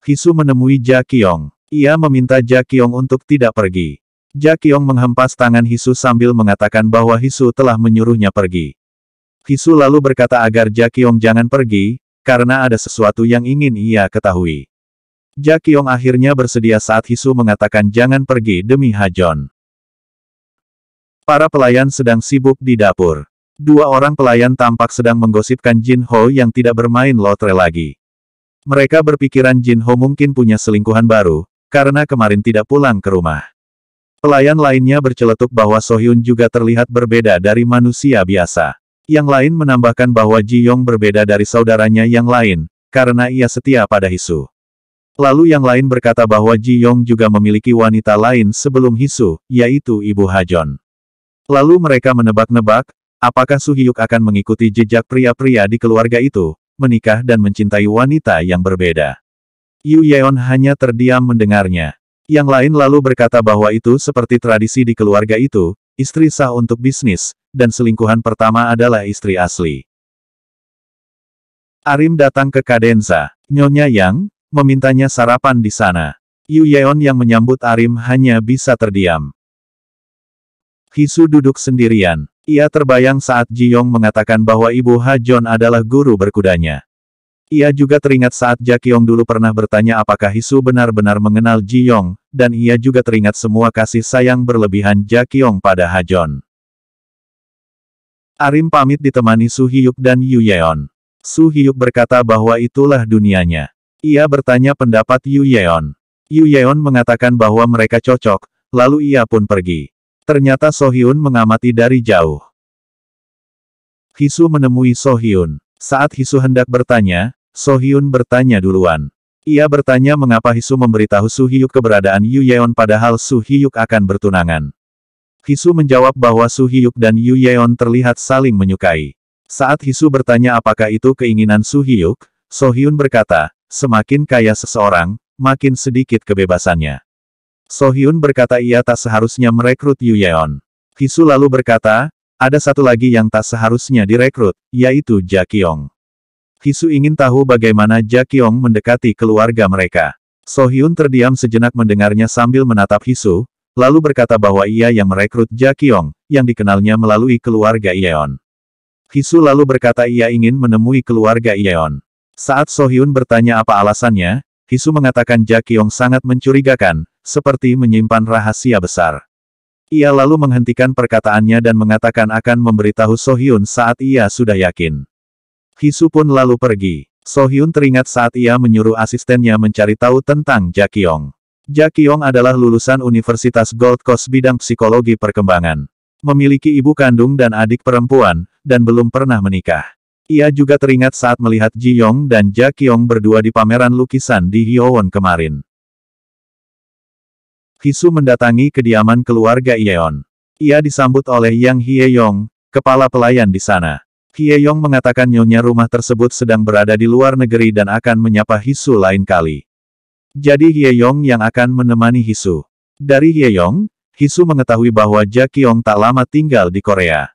Hisu menemui Jakyong. Ia meminta Jakyong untuk tidak pergi. Jakyong menghempas tangan Hisu sambil mengatakan bahwa Hisu telah menyuruhnya pergi. Hisu lalu berkata agar Jakyong jangan pergi, karena ada sesuatu yang ingin ia ketahui. Jakyong akhirnya bersedia saat Hisu mengatakan jangan pergi demi Hajon. Para pelayan sedang sibuk di dapur. Dua orang pelayan tampak sedang menggosipkan Jin Ho yang tidak bermain lotre lagi. Mereka berpikiran Jin Ho mungkin punya selingkuhan baru, karena kemarin tidak pulang ke rumah. Pelayan lainnya berceletuk bahwa Sohyun juga terlihat berbeda dari manusia biasa. Yang lain menambahkan bahwa Ji Yong berbeda dari saudaranya yang lain, karena ia setia pada Hisu. Lalu yang lain berkata bahwa Ji Yong juga memiliki wanita lain sebelum Hisu, yaitu Ibu Hajon. Lalu mereka menebak-nebak, apakah Su Hyuk akan mengikuti jejak pria-pria di keluarga itu, menikah dan mencintai wanita yang berbeda. Yu Yeon hanya terdiam mendengarnya. Yang lain lalu berkata bahwa itu seperti tradisi di keluarga itu, istri sah untuk bisnis, dan selingkuhan pertama adalah istri asli. Arim datang ke Kadenza. Nyonya Yang memintanya sarapan di sana. Yu Yeon yang menyambut Arim hanya bisa terdiam. Hisu duduk sendirian. Ia terbayang saat Ji Yong mengatakan bahwa Ibu Hajon adalah guru berkudanya. Ia juga teringat saat Jakyong dulu pernah bertanya apakah Hisu benar-benar mengenal Ji Yong, dan ia juga teringat semua kasih sayang berlebihan Jakyong pada Hajon. Arim pamit ditemani Su Hyuk dan Yu Yeon. Su Hyuk berkata bahwa itulah dunianya. Ia bertanya pendapat Yu Yeon. Yu Yeon mengatakan bahwa mereka cocok, lalu ia pun pergi. Ternyata Sohyun mengamati dari jauh. Hisu menemui Sohyun. Saat Hisu hendak bertanya, Sohyun bertanya duluan. Ia bertanya mengapa Hisu memberitahu Su Hyuk keberadaan Yu Yeon padahal Su Hyuk akan bertunangan. Hisu menjawab bahwa Su Hyuk dan Yu Yeon terlihat saling menyukai. Saat Hisu bertanya apakah itu keinginan Su Hyuk, Sohyun berkata, semakin kaya seseorang, makin sedikit kebebasannya. Sohyun berkata ia tak seharusnya merekrut Yu Yeon. Hisu lalu berkata, ada satu lagi yang tak seharusnya direkrut, yaitu Jakyong. Hisu ingin tahu bagaimana Jakyong mendekati keluarga mereka. Sohyun terdiam sejenak mendengarnya sambil menatap Hisu, lalu berkata bahwa ia yang merekrut Jakyong, yang dikenalnya melalui keluarga Yeon. Hisu lalu berkata ia ingin menemui keluarga Yeon. Saat Sohyun bertanya apa alasannya, Hisu mengatakan Jakyong sangat mencurigakan, seperti menyimpan rahasia besar. Ia lalu menghentikan perkataannya dan mengatakan akan memberitahu Sohyun saat ia sudah yakin. Hisu pun lalu pergi. Sohyun teringat saat ia menyuruh asistennya mencari tahu tentang Jakyong. Jakyong adalah lulusan Universitas Gold Coast bidang psikologi perkembangan. Memiliki ibu kandung dan adik perempuan, dan belum pernah menikah. Ia juga teringat saat melihat Ji Yong dan Jakyong berdua di pameran lukisan di Hyowon kemarin. Hisu mendatangi kediaman keluarga Yeon. Ia disambut oleh Yang Hye-yong, kepala pelayan di sana. Hye-yong mengatakan nyonya rumah tersebut sedang berada di luar negeri dan akan menyapa Hisu lain kali. Jadi Hye-yong yang akan menemani Hisu. Dari Hye-yong, Hisu mengetahui bahwa Jakyong tak lama tinggal di Korea.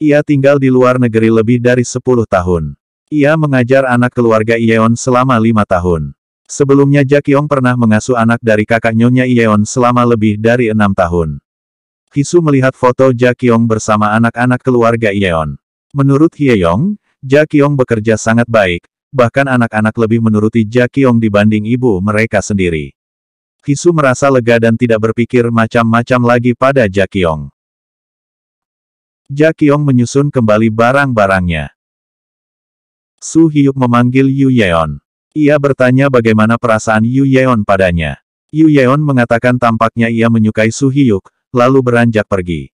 Ia tinggal di luar negeri lebih dari 10 tahun. Ia mengajar anak keluarga Yeon selama 5 tahun. Sebelumnya Jakyong pernah mengasuh anak dari kakak nyonya Yeon selama lebih dari 6 tahun. Hisu melihat foto Jakyong bersama anak-anak keluarga Yeon. Menurut Hye-yong, Jakyong bekerja sangat baik, bahkan anak-anak lebih menuruti Jakyong dibanding ibu mereka sendiri. Hisu merasa lega dan tidak berpikir macam-macam lagi pada Jakyong. Jakyong menyusun kembali barang-barangnya. Su Hyuk memanggil Yu Yeon. Ia bertanya bagaimana perasaan Yu Yeon padanya. Yu Yeon mengatakan tampaknya ia menyukai Su Hyuk, lalu beranjak pergi.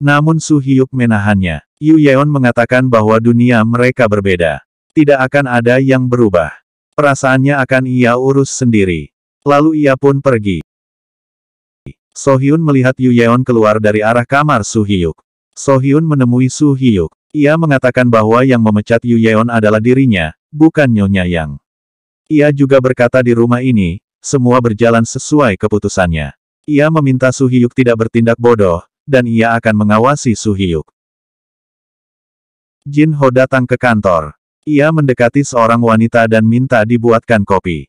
Namun Su Hyuk menahannya. Yu Yeon mengatakan bahwa dunia mereka berbeda. Tidak akan ada yang berubah. Perasaannya akan ia urus sendiri. Lalu ia pun pergi. Sohyun melihat Yu Yeon keluar dari arah kamar Su Hyuk. Sohyun menemui Su Hyuk. Ia mengatakan bahwa yang memecat Yu Yeon adalah dirinya, bukan Nyonya Yang. Ia juga berkata di rumah ini, semua berjalan sesuai keputusannya. Ia meminta Su Hyuk tidak bertindak bodoh, dan ia akan mengawasi Su Hyuk. Jin Ho datang ke kantor. Ia mendekati seorang wanita dan minta dibuatkan kopi.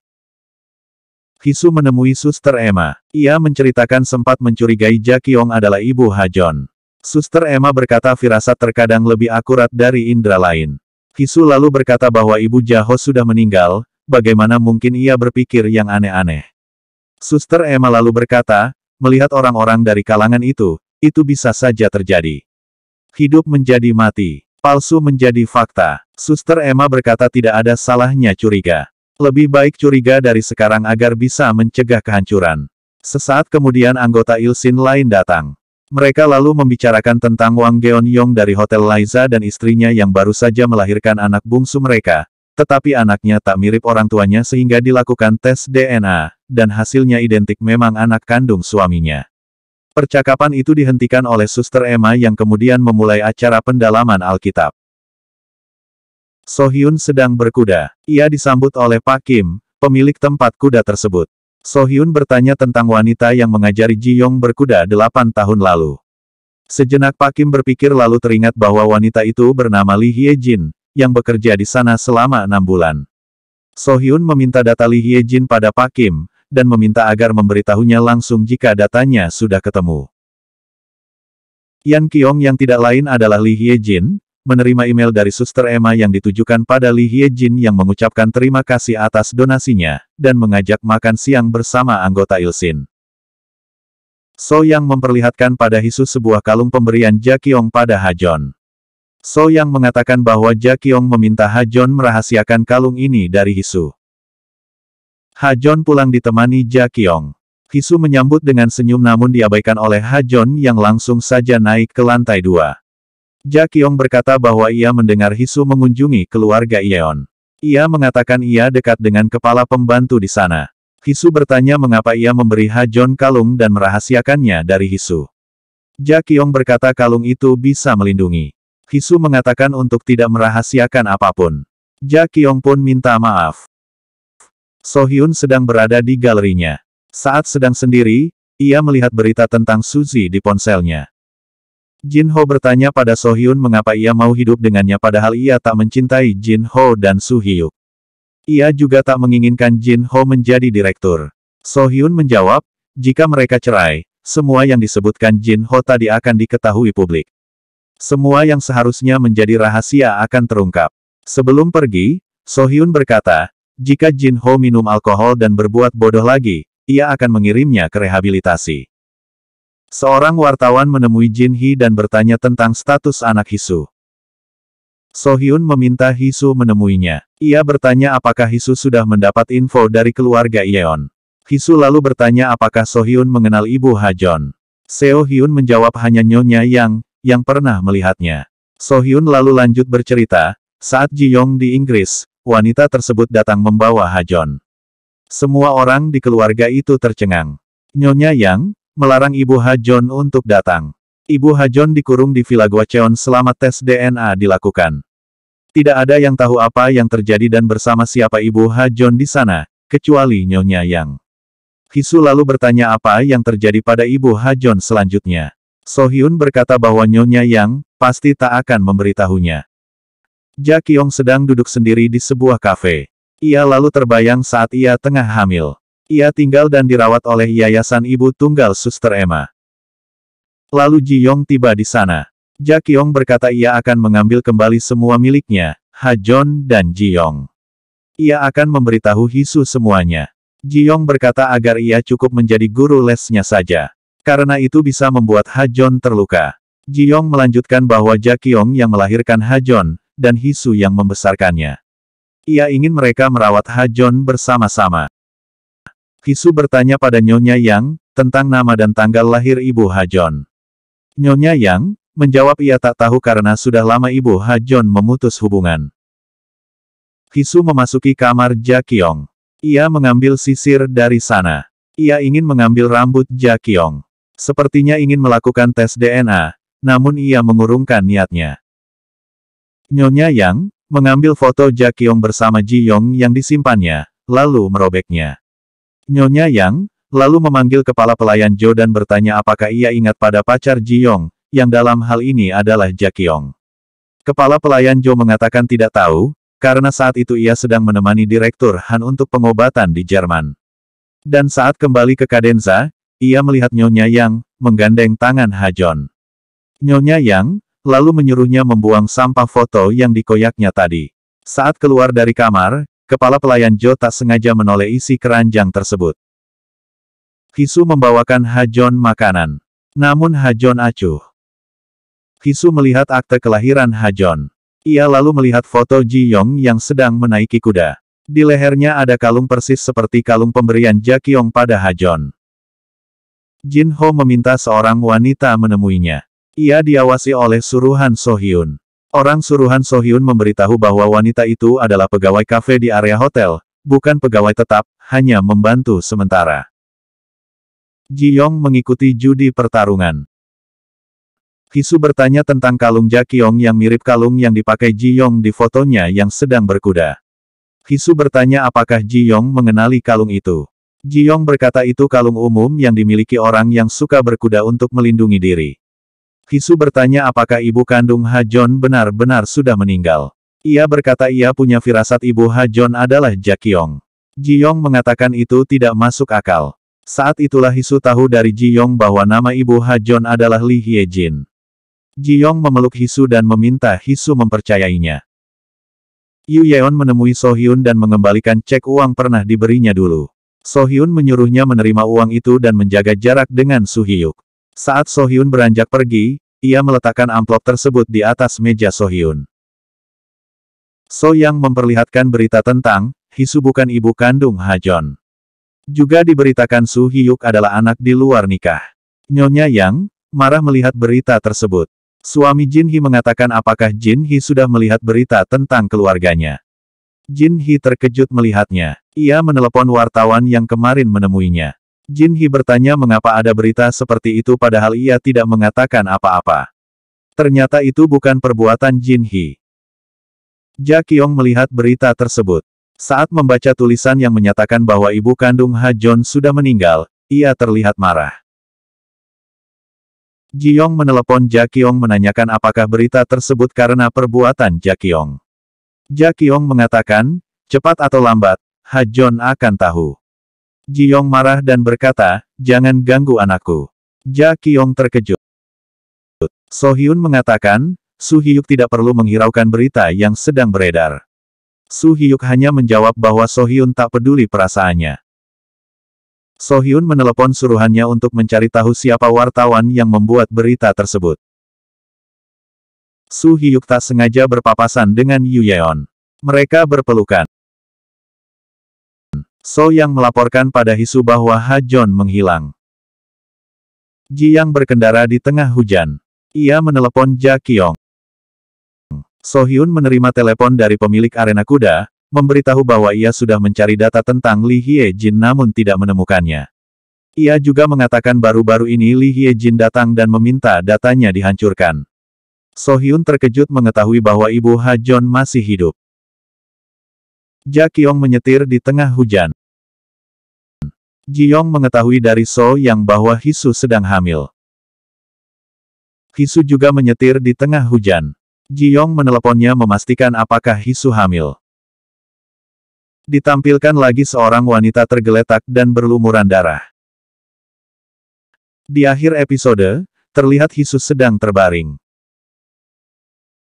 Hisu menemui Suster Emma. Ia menceritakan sempat mencurigai Ja Qiong adalah ibu Ha-jon. Suster Emma berkata firasat terkadang lebih akurat dari indera lain. Hisu lalu berkata bahwa ibu Ja-ho sudah meninggal, bagaimana mungkin ia berpikir yang aneh-aneh. Suster Emma lalu berkata, melihat orang-orang dari kalangan itu bisa saja terjadi. Hidup menjadi mati, palsu menjadi fakta. Suster Emma berkata tidak ada salahnya curiga. Lebih baik curiga dari sekarang agar bisa mencegah kehancuran. Sesaat kemudian anggota Ilsin lain datang. Mereka lalu membicarakan tentang Wang Geonyong dari Hotel Laiza dan istrinya yang baru saja melahirkan anak bungsu mereka. Tetapi anaknya tak mirip orang tuanya sehingga dilakukan tes DNA, dan hasilnya identik memang anak kandung suaminya. Percakapan itu dihentikan oleh Suster Emma yang kemudian memulai acara pendalaman Alkitab. So-hyun sedang berkuda. Ia disambut oleh Pak Kim, pemilik tempat kuda tersebut. So-hyun bertanya tentang wanita yang mengajari Ji-yong berkuda 8 tahun lalu. Sejenak Pak Kim berpikir lalu teringat bahwa wanita itu bernama Lee Hye-jin, yang bekerja di sana selama 6 bulan. So-hyun meminta data Lee Hye-jin pada Pak Kim, dan meminta agar memberitahunya langsung jika datanya sudah ketemu. Yan Qiong yang tidak lain adalah Lee Hye-jin, menerima email dari Suster Emma yang ditujukan pada Lee Hye-jin yang mengucapkan terima kasih atas donasinya, dan mengajak makan siang bersama anggota Ilsin. So yang memperlihatkan pada Hisu sebuah kalung pemberian Ja Qiong pada Ha-jon. So yang mengatakan bahwa Ja Qiong meminta Ha-jon merahasiakan kalung ini dari Hisu. Ha-jon pulang ditemani Ja Qiong. Hisu menyambut dengan senyum namun diabaikan oleh Ha-jon yang langsung saja naik ke lantai 2. Ja Qiong berkata bahwa ia mendengar Hisu mengunjungi keluarga Yeon. Ia mengatakan ia dekat dengan kepala pembantu di sana. Hisu bertanya mengapa ia memberi Ha-jon kalung dan merahasiakannya dari Hisu. Ja Qiong berkata kalung itu bisa melindungi. Hisu mengatakan untuk tidak merahasiakan apapun. Ja Qiong pun minta maaf. So-hyun sedang berada di galerinya. Saat sedang sendiri, ia melihat berita tentang Suzy di ponselnya. Jin-ho bertanya pada So-hyun mengapa ia mau hidup dengannya padahal ia tak mencintai Jin-ho dan Su-hyuk. Ia juga tak menginginkan Jin-ho menjadi direktur. So-hyun menjawab, jika mereka cerai, semua yang disebutkan Jin-ho tadi akan diketahui publik. Semua yang seharusnya menjadi rahasia akan terungkap. Sebelum pergi, So-hyun berkata, jika Jin-ho minum alkohol dan berbuat bodoh lagi, ia akan mengirimnya ke rehabilitasi. Seorang wartawan menemui Jin-hee dan bertanya tentang status anak Hisu. So-hyun meminta Hisu menemuinya. Ia bertanya apakah Hisu sudah mendapat info dari keluarga Yeon. Hisu lalu bertanya apakah So-hyun mengenal ibu Ha-jon. Seo-hyun menjawab hanya Nyonya yang pernah melihatnya. So-hyun lalu lanjut bercerita, saat Ji-yong di Inggris, wanita tersebut datang membawa Ha-jon. Semua orang di keluarga itu tercengang. Nyonya Yang melarang ibu Ha-jon untuk datang. Ibu Ha-jon dikurung di Villa Gwacheon selama tes DNA dilakukan. Tidak ada yang tahu apa yang terjadi dan bersama siapa ibu Ha-jon di sana, kecuali Nyonya Yang. Hisu lalu bertanya apa yang terjadi pada ibu Ha-jon selanjutnya. So-hyun berkata bahwa Nyonya Yang pasti tak akan memberitahunya. Ja Qiong sedang duduk sendiri di sebuah kafe. Ia lalu terbayang saat ia tengah hamil. Ia tinggal dan dirawat oleh Yayasan Ibu Tunggal Suster Emma. Lalu Ji-yong tiba di sana. Ja Qiong berkata ia akan mengambil kembali semua miliknya, Ha-jon dan Ji-yong. Ia akan memberitahu Hisu semuanya. Ji-yong berkata agar ia cukup menjadi guru lesnya saja. Karena itu bisa membuat Ha-jon terluka. Ji-yong melanjutkan bahwa Ja Qiong yang melahirkan Ha-jon, dan Hisu yang membesarkannya. Ia ingin mereka merawat Ha-jon bersama-sama. Hisu bertanya pada Nyonya Yang, tentang nama dan tanggal lahir ibu Ha-jon. Nyonya Yang menjawab ia tak tahu karena sudah lama ibu Ha-jon memutus hubungan. Hisu memasuki kamar Ja Qiong. Ia mengambil sisir dari sana. Ia ingin mengambil rambut Ja Qiong. Sepertinya ingin melakukan tes DNA, namun ia mengurungkan niatnya. Nyonya Yang mengambil foto Ja Qiong bersama Ji-yong yang disimpannya, lalu merobeknya. Nyonya Yang lalu memanggil kepala pelayan Jo dan bertanya apakah ia ingat pada pacar Ji-yong, yang dalam hal ini adalah Ja Qiong. Kepala pelayan Jo mengatakan tidak tahu, karena saat itu ia sedang menemani Direktur Han untuk pengobatan di Jerman. Dan saat kembali ke Cadenza, ia melihat Nyonya Yang, menggandeng tangan Ha-jon. Nyonya Yang, lalu menyuruhnya membuang sampah foto yang dikoyaknya tadi. Saat keluar dari kamar, kepala pelayan Jo tak sengaja menoleh isi keranjang tersebut. Hisu membawakan Ha-jon makanan. Namun Ha-jon acuh. Hisu melihat akte kelahiran Ha-jon. Ia lalu melihat foto Ji Yong yang sedang menaiki kuda. Di lehernya ada kalung persis seperti kalung pemberian Jakyong pada Ha-jon. Jin Ho meminta seorang wanita menemuinya. Ia diawasi oleh suruhan So-hyun. Orang suruhan So-hyun memberitahu bahwa wanita itu adalah pegawai kafe di area hotel, bukan pegawai tetap, hanya membantu sementara. Ji Yong mengikuti judi pertarungan. Hisu bertanya tentang kalung Jakyong yang mirip kalung yang dipakai Ji Yong di fotonya yang sedang berkuda. Hisu bertanya apakah Ji Yong mengenali kalung itu. Ji Yong berkata itu kalung umum yang dimiliki orang yang suka berkuda untuk melindungi diri. Hisu bertanya apakah ibu kandung Ha-jon benar-benar sudah meninggal. Ia berkata ia punya firasat ibu Ha-jon adalah Jakyong. Ji Yong mengatakan itu tidak masuk akal. Saat itulah Hisu tahu dari Ji Yong bahwa nama ibu Ha-jon adalah Lee Hye-jin. Ji Yong memeluk Hisu dan meminta Hisu mempercayainya. Yu Yeon menemui So-hyun dan mengembalikan cek uang pernah diberinya dulu. So-hyun menyuruhnya menerima uang itu dan menjaga jarak dengan So-hyuk. Saat So-hyun beranjak pergi, ia meletakkan amplop tersebut di atas meja So-hyun. So Yang memperlihatkan berita tentang Hisu bukan ibu kandung Ha-jon. Juga diberitakan So-hyuk adalah anak di luar nikah. Nyonya Yang marah melihat berita tersebut. Suami Jin Hee mengatakan apakah Jin Hee sudah melihat berita tentang keluarganya. Jin Hee terkejut melihatnya. Ia menelepon wartawan yang kemarin menemuinya. Jin Hee bertanya mengapa ada berita seperti itu padahal ia tidak mengatakan apa-apa. Ternyata itu bukan perbuatan Jin Hee. Jakyong melihat berita tersebut. Saat membaca tulisan yang menyatakan bahwa ibu kandung Ha-jon sudah meninggal, ia terlihat marah. Ji Yong menelepon Jakyong menanyakan apakah berita tersebut karena perbuatan Jakyong. Jakyong mengatakan, cepat atau lambat, Ha-jon akan tahu. Ji Yong marah dan berkata, jangan ganggu anakku. Jakyong terkejut. So-hyun mengatakan, So-hyuk tidak perlu menghiraukan berita yang sedang beredar. So-hyuk hanya menjawab bahwa So-hyun tak peduli perasaannya. So-hyun menelepon suruhannya untuk mencari tahu siapa wartawan yang membuat berita tersebut. So-hyuk tak sengaja berpapasan dengan Yu Yeon. Mereka berpelukan. So Yang melaporkan pada Hisu bahwa Ha-jon menghilang. Ji Yang berkendara di tengah hujan. Ia menelepon Jakyong. So-hyun menerima telepon dari pemilik arena kuda, memberitahu bahwa ia sudah mencari data tentang Lee Hye-jin namun tidak menemukannya. Ia juga mengatakan baru-baru ini Lee Hye-jin datang dan meminta datanya dihancurkan. So-hyun terkejut mengetahui bahwa ibu Ha-jon masih hidup. Jakyong menyetir di tengah hujan. Ji Yong mengetahui dari So Yang bahwa Hisu sedang hamil. Hisu juga menyetir di tengah hujan. Ji Yong meneleponnya memastikan apakah Hisu hamil. Ditampilkan lagi seorang wanita tergeletak dan berlumuran darah. Di akhir episode, terlihat Hisu sedang terbaring.